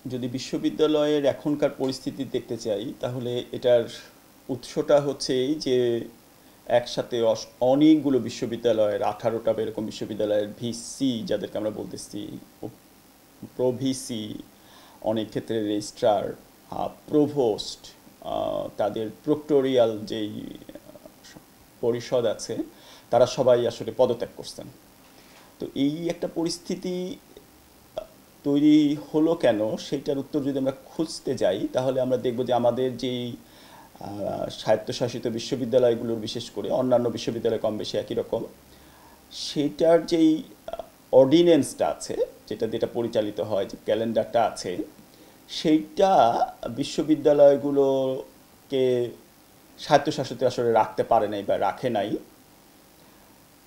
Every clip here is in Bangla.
যদি বিশ্ববিদ্যালয়ের এখনকার পরিস্থিতি দেখতে চাই তাহলে এটার উৎসটা হচ্ছে এই যে একসাথে অনেকগুলো বিশ্ববিদ্যালয়ের 18টা এরকম বিশ্ববিদ্যালয়ের ভিসি যাদেরকে আমরা বলতেছি প্রভিসি, অনেক ক্ষেত্রে রেজিস্ট্রার, প্রভোস্ট, তাদের প্রক্টোরিয়াল যেই পরিষদ আছে তারা সবাই আসলে পদত্যাগ করছেন। তো এই একটা পরিস্থিতি তৈরি হলো কেন সেটার উত্তর যদি আমরা খুঁজতে যাই তাহলে আমরা দেখব যে আমাদের যেই স্বায়ত্তশাসিত বিশ্ববিদ্যালয়গুলোর, বিশেষ করে অন্যান্য বিশ্ববিদ্যালয় কম বেশি একই রকম, সেটার যেই অর্ডিন্যান্সটা আছে, যেটা যেটা পরিচালিত হয়, যে ক্যালেন্ডারটা আছে, সেইটা বিশ্ববিদ্যালয়গুলোকে স্বায়ত্তশাসিত আসলে রাখতে পারে নাই বা রাখে নাই।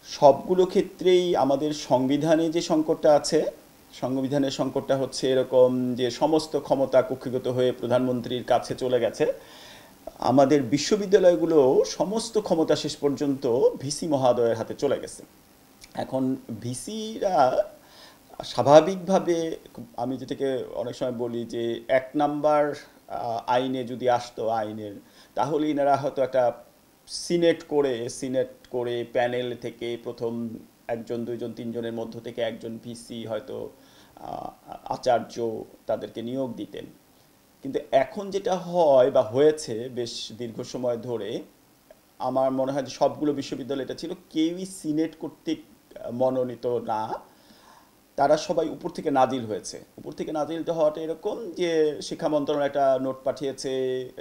সবগুলো ক্ষেত্রেই আমাদের সংবিধানে যে সংকটটা আছে, সংবিধানের সংকটটা হচ্ছে এরকম যে সমস্ত ক্ষমতা কক্ষিগত হয়ে প্রধানমন্ত্রীর কাছে চলে গেছে। আমাদের বিশ্ববিদ্যালয়গুলো সমস্ত ক্ষমতা শেষ পর্যন্ত ভিসি মহোদয়ের হাতে চলে গেছে। এখন ভিসিরা স্বাভাবিকভাবে, আমি যেটাকে অনেক সময় বলি যে 1 নাম্বার আইনে যদি আসতো আইনের, তাহলে এনারা হয়তো একটা সিনেট করে প্যানেল থেকে প্রথম একজন দুইজন তিনজনের মধ্য থেকে একজন ভিসি হয়তো আচার্য তাদেরকে নিয়োগ দিতেন। কিন্তু এখন যেটা হয় বা হয়েছে বেশ দীর্ঘ সময় ধরে, আমার মনে হয় যে সবগুলো বিশ্ববিদ্যালয় এটা ছিল, কেউই সিনেট কর্তৃক মনোনীত না, তারা সবাই উপর থেকে নাজিল হয়েছে। উপর থেকে নাজিলটা হওয়াটা এরকম যে শিক্ষা মন্ত্রণালয় একটা নোট পাঠিয়েছে,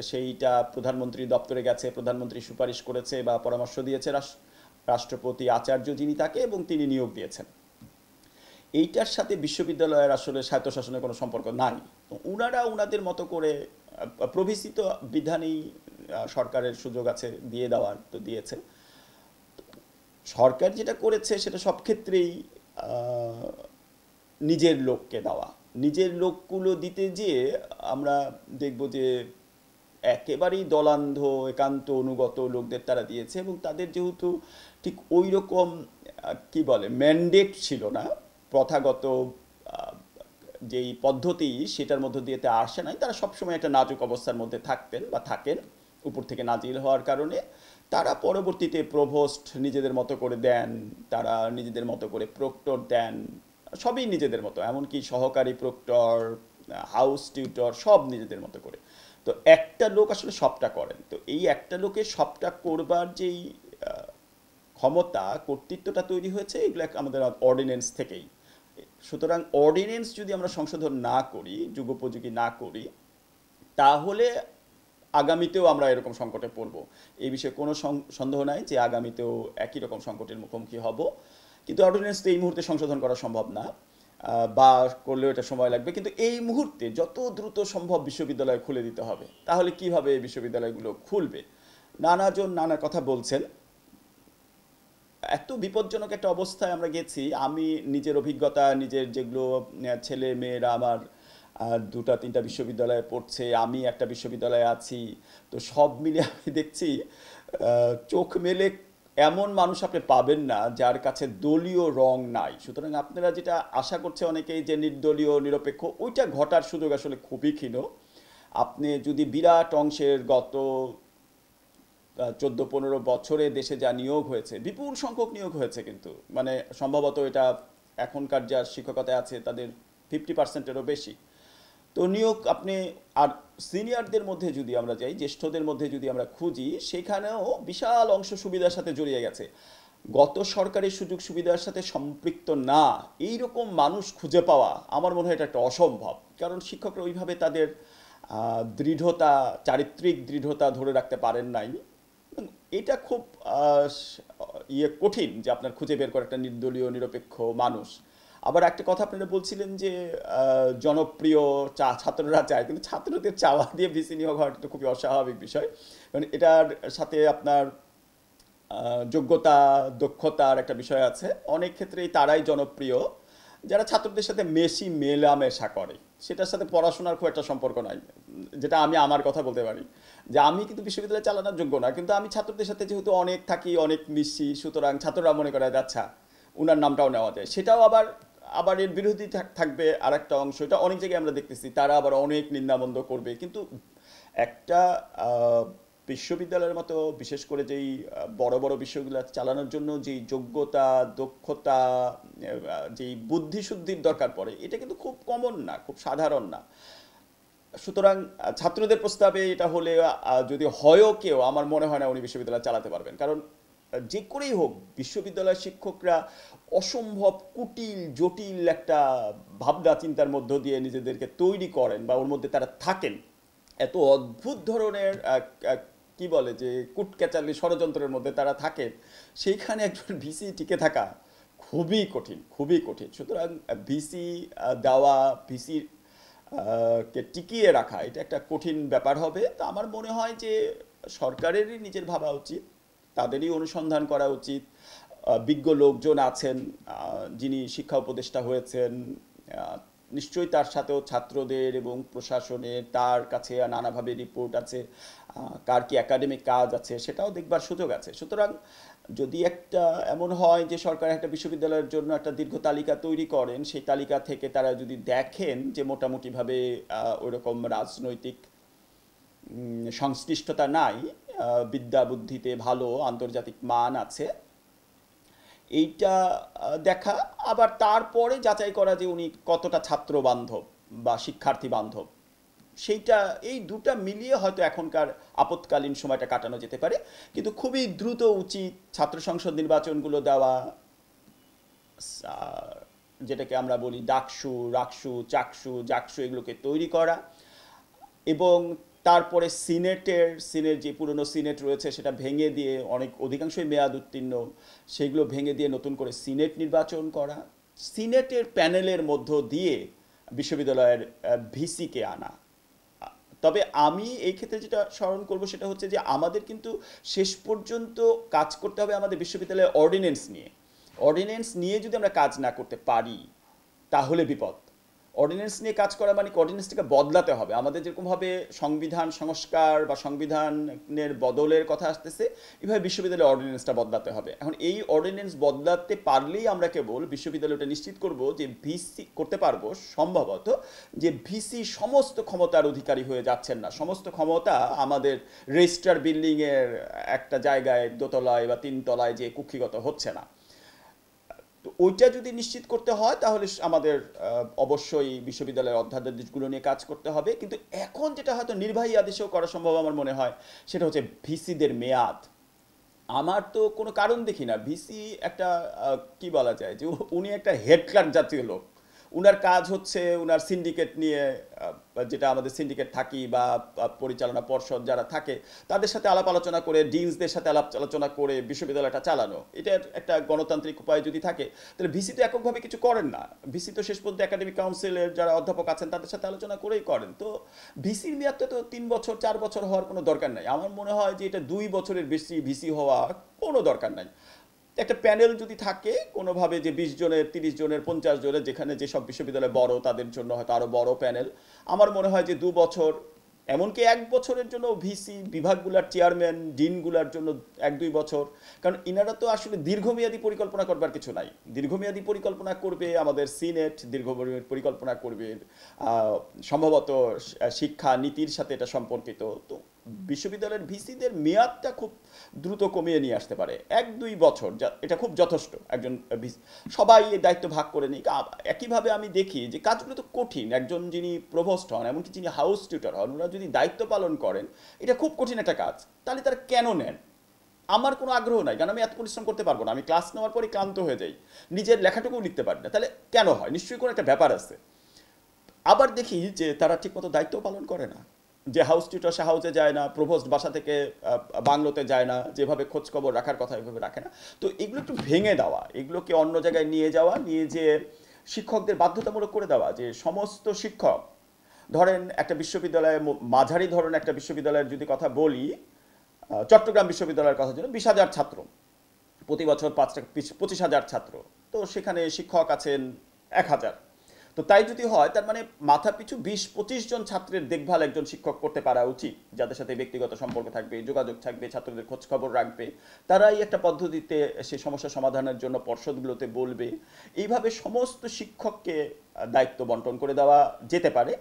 সেইটা প্রধানমন্ত্রী দপ্তরে গেছে, প্রধানমন্ত্রী সুপারিশ করেছে বা পরামর্শ দিয়েছে রাষ্ট্রপতি আচার্য যিনি থাকে, এবং তিনি নিয়োগ দিয়েছেন। এইটার সাথে বিশ্ববিদ্যালয়ের আসলে স্বায়ত্তশাসনের কোনো সম্পর্ক নাই। তো উনারা উনাদের মতো করে প্রভিসিত বিধানেই সরকারের সুযোগ আছে দিয়ে দেওয়ার, তো দিয়েছে। সরকার যেটা করেছে সেটা সব ক্ষেত্রেই আহ, নিজের লোককে দেওয়া। নিজের লোকগুলো দিতে যেয়ে আমরা দেখব যে একেবারেই দলান্ধ একান্ত অনুগত লোকদের তারা দিয়েছে, এবং তাদের যেহেতু ঠিক ওই রকম কি বলে ম্যান্ডেট ছিল না, প্রথাগত আহ, যেই পদ্ধতি সেটার মধ্য দিয়ে তা আসে নাই, তারা সবসময় একটা নাজুক অবস্থার মধ্যে থাকতেন বা থাকেন উপর থেকে নাজিল হওয়ার কারণে। তারা পরবর্তীতে প্রভোস্ট নিজেদের মতো করে দেন, তারা নিজেদের মতো করে প্রক্টর দেন, সবই নিজেদের মতো, এমনকি সহকারী প্রক্টর, হাউস টিউটর, সব নিজেদের মতো করে। তো একটা লোক আসলে সবটা করেন। তো এই একটা লোকের সবটা করবার যেই আহ, ক্ষমতা, কর্তৃত্বটা তৈরি হয়েছে এগুলো আমাদের অর্ডিন্যান্স থেকেই। সুতরাং অর্ডিন্যান্স যদি আমরা সংশোধন না করি, যুগোপযোগী না করি, তাহলে আগামীতেও আমরা এরকম সংকটে পড়ব। এই বিষয়ে কোনো সন্দেহ নাই যে আগামীতেও একই রকম সংকটের মুখোমুখি হব। কিন্তু অর্ডিন্যান্স তো এই মুহূর্তে সংশোধন করা সম্ভব না, বা করলেও এটা সময় লাগবে। কিন্তু এই মুহূর্তে যত দ্রুত সম্ভব বিশ্ববিদ্যালয় খুলে দিতে হবে। তাহলে কিভাবে এই বিশ্ববিদ্যালয়গুলো খুলবে? নানাজন নানা কথা বলছেন। এত বিপজ্জনক একটা অবস্থায় আমরা গেছি। আমি নিজের অভিজ্ঞতা, নিজের যেগুলো ছেলে মেয়েরা আমার দুটা তিনটা বিশ্ববিদ্যালয়ে পড়ছে, আমি একটা বিশ্ববিদ্যালয়ে আছি, তো সব মিলে আমি দেখছি চোখ মেলে এমন মানুষ আপনি পাবেন না যার কাছে দলীয় রং নাই। সুতরাং আপনারা যেটা আশা করছে অনেকেই যে নির্দলীয় নিরপেক্ষ, ওইটা ঘটার সুযোগ আসলে খুবই ক্ষীণ। আপনি যদি বিরাট অংশের গত 14-15 বছরে দেশে যা নিয়োগ হয়েছে, বিপুল সংখ্যক নিয়োগ হয়েছে, কিন্তু মানে সম্ভবত এটা এখনকার যা শিক্ষকতায় আছে তাদের 50%-এরও বেশি। তো নিয়োগ আপনি, আর সিনিয়রদের মধ্যে যদি আমরা যাই, জ্যেষ্ঠদের মধ্যে যদি আমরা খুঁজি, সেখানেও বিশাল অংশ সুবিধার সাথে জড়িয়ে গেছে। গত সরকারের সুযোগ সুবিধার সাথে সম্পৃক্ত না এইরকম মানুষ খুঁজে পাওয়া আমার মনে হয় এটা একটা অসম্ভব। কারণ শিক্ষকরা ওইভাবে তাদের দৃঢ়তা, চারিত্রিক দৃঢ়তা ধরে রাখতে পারেন নাই। এটা খুব কঠিন যে আপনার খুঁজে বের করা একটা নির্দলীয় নিরপেক্ষ মানুষ। আবার একটা কথা আপনারা বলছিলেন যে জনপ্রিয় ছাত্ররা চায়, কিন্তু ছাত্রদের চাওয়া দিয়ে ভিসি নিয়োগ হওয়াটা একটা খুবই অস্বাভাবিক বিষয়। কারণ এটার সাথে আপনার যোগ্যতা, দক্ষতার একটা বিষয় আছে। অনেক ক্ষেত্রেই তারাই জনপ্রিয় যারা ছাত্রদের সাথে মেলামেশা করে, সেটার সাথে পড়াশোনার খুব একটা সম্পর্ক নাই। যেটা আমি আমার কথা বলতে পারি, যে আমি কিন্তু বিশ্ববিদ্যালয় চালানোর যোগ্য না, কিন্তু আমি ছাত্রদের সাথে যেহেতু অনেক থাকি, অনেক মিশি, সুতরাং ছাত্ররা মনে করে যে আচ্ছা উনার নামটাও নেওয়া যায়। সেটাও আবার আবার এর বিরোধী থাকবে আর একটা অংশ, এটা অনেক জায়গায় আমরা দেখতেছি, তারা আবার অনেক নিন্দামন্দ করবে। কিন্তু একটা বিশ্ববিদ্যালয়ের মতো, বিশেষ করে যেই বড় বড় বিষয়গুলো চালানোর জন্য যেই যোগ্যতা, দক্ষতা, যেই বুদ্ধিশুদ্ধির দরকার পড়ে, এটা কিন্তু খুব কমন না, খুব সাধারণ না। সুতরাং ছাত্রদের প্রস্তাবে এটা হলে যদি হয়ও কেউ, আমার মনে হয় না উনি বিশ্ববিদ্যালয় চালাতে পারবেন। কারণ যে করেই হোক বিশ্ববিদ্যালয়ের শিক্ষকরা অসম্ভব কুটিল জটিল একটা ভাবনা চিন্তার মধ্য দিয়ে নিজেদেরকে তৈরি করেন বা ওর মধ্যে তারা থাকেন। এত অদ্ভুত ধরনের কি বলে যে কুটকেচালি ষড়যন্ত্রের মধ্যে তারা থাকেন, সেইখানে একজন ভিসি টিকে থাকা খুবই কঠিন, খুবই কঠিন। সুতরাং ভিসি দেওয়া, ভিসি কে টিকিয়ে রাখা, এটা একটা কঠিন ব্যাপার হবে। তো আমার মনে হয় যে সরকারেরই নিজের ভাবা উচিত, তাদেরই অনুসন্ধান করা উচিত। বিজ্ঞ লোকজন আছেন, যিনি শিক্ষা উপদেষ্টা হয়েছেন, নিশ্চয়ই তার সাথেও ছাত্রদের এবং প্রশাসনের, তার কাছে নানাভাবে রিপোর্ট আছে, কার কি একাডেমিক কাজ আছে সেটাও দেখবার সুযোগ আছে। সুতরাং যদি একটা এমন হয় যে সরকার একটা বিশ্ববিদ্যালয়ের জন্য একটা দীর্ঘ তালিকা তৈরি করেন, সেই তালিকা থেকে তারা যদি দেখেন যে মোটামুটিভাবে ওইরকম রাজনৈতিক সংশ্লিষ্টতা নাই, বিদ্যা বুদ্ধিতে ভালো, আন্তর্জাতিক মান আছে, এইটা দেখা, আবার তারপরে যাচাই করা যে উনি কতটা ছাত্র বান্ধব বা শিক্ষার্থী বান্ধব, সেইটা, এই দুটা মিলিয়ে হয়তো এখনকার আপৎকালীন সময়টা কাটানো যেতে পারে। কিন্তু খুবই দ্রুত উচিত ছাত্র সংসদ নির্বাচনগুলো দেওয়া, যেটাকে আমরা বলি ডাকসু, রাকসু, চাকসু, জাকসু, এগুলোকে তৈরি করা, এবং তারপরে সিনেট যে পুরনো সিনেট রয়েছে সেটা ভেঙে দিয়ে, অধিকাংশই মেয়াদ উত্তীর্ণ, সেগুলো ভেঙে দিয়ে নতুন করে সিনেট নির্বাচন করা, সিনেটের প্যানেলের মধ্য দিয়ে বিশ্ববিদ্যালয়ের ভিসিকে আনা। তবে আমি এই ক্ষেত্রে যেটা স্মরণ করব সেটা হচ্ছে যে আমাদের কিন্তু শেষ পর্যন্ত কাজ করতে হবে আমাদের বিশ্ববিদ্যালয়ের অর্ডিন্যান্স নিয়ে। অর্ডিন্যান্স নিয়ে যদি আমরা কাজ না করতে পারি তাহলে বিপদ। অর্ডিন্যান্স নিয়ে কাজ করা মানে অর্ডিন্যান্সটাকে বদলাতে হবে। আমাদের যেরকমভাবে সংবিধান সংস্কার বা সংবিধানের বদলের কথা আসতেছে, এভাবে বিশ্ববিদ্যালয়ের অর্ডিন্যান্সটা বদলাতে হবে। এখন এই অর্ডিন্যান্স বদলাতে পারলেই আমরা কেবল বিশ্ববিদ্যালয়টা নিশ্চিত করব যে ভিসি করতে পারবো সম্ভবত, যে ভিসি সমস্ত ক্ষমতার অধিকারী হয়ে যাচ্ছেন না, সমস্ত ক্ষমতা আমাদের রেজিস্ট্রার বিল্ডিংয়ের একটা জায়গায় দোতলায় বা তিনতলায় যে কুক্ষিগত হচ্ছে না। তো ওইটা যদি নিশ্চিত করতে হয় তাহলে আমাদের অবশ্যই বিশ্ববিদ্যালয়ের অধ্যাদেশগুলো নিয়ে কাজ করতে হবে। কিন্তু এখন যেটা হয়তো নির্বাহী আদেশেও করা সম্ভব আমার মনে হয় সেটা হচ্ছে ভিসিদের মেয়াদ। আমার তো কোনো কারণ দেখি না, ভিসি একটা কি বলা যায় যে উনি একটা হেড ক্লার্ক জাতীয় লোক। উনার কাজ হচ্ছে উনার সিন্ডিকেট নিয়ে, যেটা আমাদের সিন্ডিকেট থাকি বা পরিচালনা পর্ষদ যারা থাকে তাদের সাথে আলাপ আলোচনা করে, ডিনসদের সাথে আলাপ আলোচনা করে বিশ্ববিদ্যালয়টা চালানো, এটার একটা গণতান্ত্রিক উপায় যদি থাকে, তাহলে ভিসি তো এককভাবে কিছু করেন না। ভিসি তো শেষ পর্যন্ত একাডেমিক কাউন্সিলের যারা অধ্যাপক আছেন তাদের সাথে আলোচনা করেই করেন। তো ভিসির মেয়াদটা তো 3 বছর 4 বছর হওয়ার কোনো দরকার নাই। আমার মনে হয় যে এটা 2 বছরের বেশি ভিসি হওয়া কোনো দরকার নাই। একটা প্যানেল যদি থাকে কোনোভাবে, যে 20 জনের, 30 জনের, 50 জনের, যেখানে যেসব বিশ্ববিদ্যালয় বড় তাদের জন্য হয়তো আরও বড় প্যানেল, আমার মনে হয় যে 2 বছর, এমনকি 1 বছরের জন্য ভিসি বিভাগগুলার চেয়ারম্যান, ডিনগুলার জন্য 1-2 বছর। কারণ ইনারা তো আসলে দীর্ঘমেয়াদী পরিকল্পনা করবার কিছু নাই। দীর্ঘমেয়াদী পরিকল্পনা করবে আমাদের সিনেট, দীর্ঘমেয়াদী পরিকল্পনা করবে সম্ভবত শিক্ষা নীতির সাথে এটা সম্পর্কিত। তো বিশ্ববিদ্যালয়ের ভিসিদের মেয়াদটা খুব দ্রুত কমিয়ে নিয়ে আসতে পারে, 1-2 বছর, এটা খুব যথেষ্ট। একজন সবাই এই দায়িত্ব ভাগ করে নিক। একইভাবে আমি দেখি যে কাজগুলো তো কঠিন, একজন যিনি প্রভোস্ট হন, এমনকি যিনি হাউস টিউটর হন, ওরা যদি দায়িত্ব পালন করেন, এটা খুব কঠিন একটা কাজ। তাহলে তারা কেন নেন? আমার কোনো আগ্রহ নাই, কারণ আমি এত পরিশ্রম করতে পারবো না, আমি ক্লাস নেওয়ার পরে ক্লান্ত হয়ে যাই, নিজের লেখাটুকুও লিখতে পারি না। তাহলে কেন হয়? নিশ্চয়ই কোনো একটা ব্যাপার আছে। আবার দেখি যে তারা ঠিকমতো দায়িত্ব পালন করে না, যে হাউস টিউটর সে হাউসে যায় না, প্রভোস্ট বাসা থেকে বাংলোতে যায় না, যেভাবে খোঁজ খবর রাখার কথা এভাবে রাখে না। তো এগুলো একটু ভেঙে দেওয়া, এগুলোকে অন্য জায়গায় নিয়ে যাওয়া, নিয়ে যে শিক্ষকদের বাধ্যতামূলক করে দেওয়া যে সমস্ত শিক্ষক, ধরেন একটা বিশ্ববিদ্যালয়ে, মাঝারি ধরনের একটা বিশ্ববিদ্যালয়ের যদি কথা বলি, চট্টগ্রাম বিশ্ববিদ্যালয়ের কথা, জন্য 20,000 ছাত্র, প্রতি বছর 25,000 ছাত্র, তো সেখানে শিক্ষক আছেন 1,000। তো তাই যদি হয় তার মানে মাথা পিছু 20-25 জন ছাত্রের দেখভাল একজন শিক্ষক করতে পারা উচিত, যাদের সাথে ব্যক্তিগত সম্পর্ক থাকবে, যোগাযোগ থাকবে, ছাত্রদের খোঁজ খবর রাখবে। তারাই একটা পদ্ধতিতে সেই সমস্যা সমাধানের জন্য পর্ষদগুলোতে বলবে। এইভাবে সমস্ত শিক্ষককে দায়িত্ব বন্টন করে দেওয়া যেতে পারে।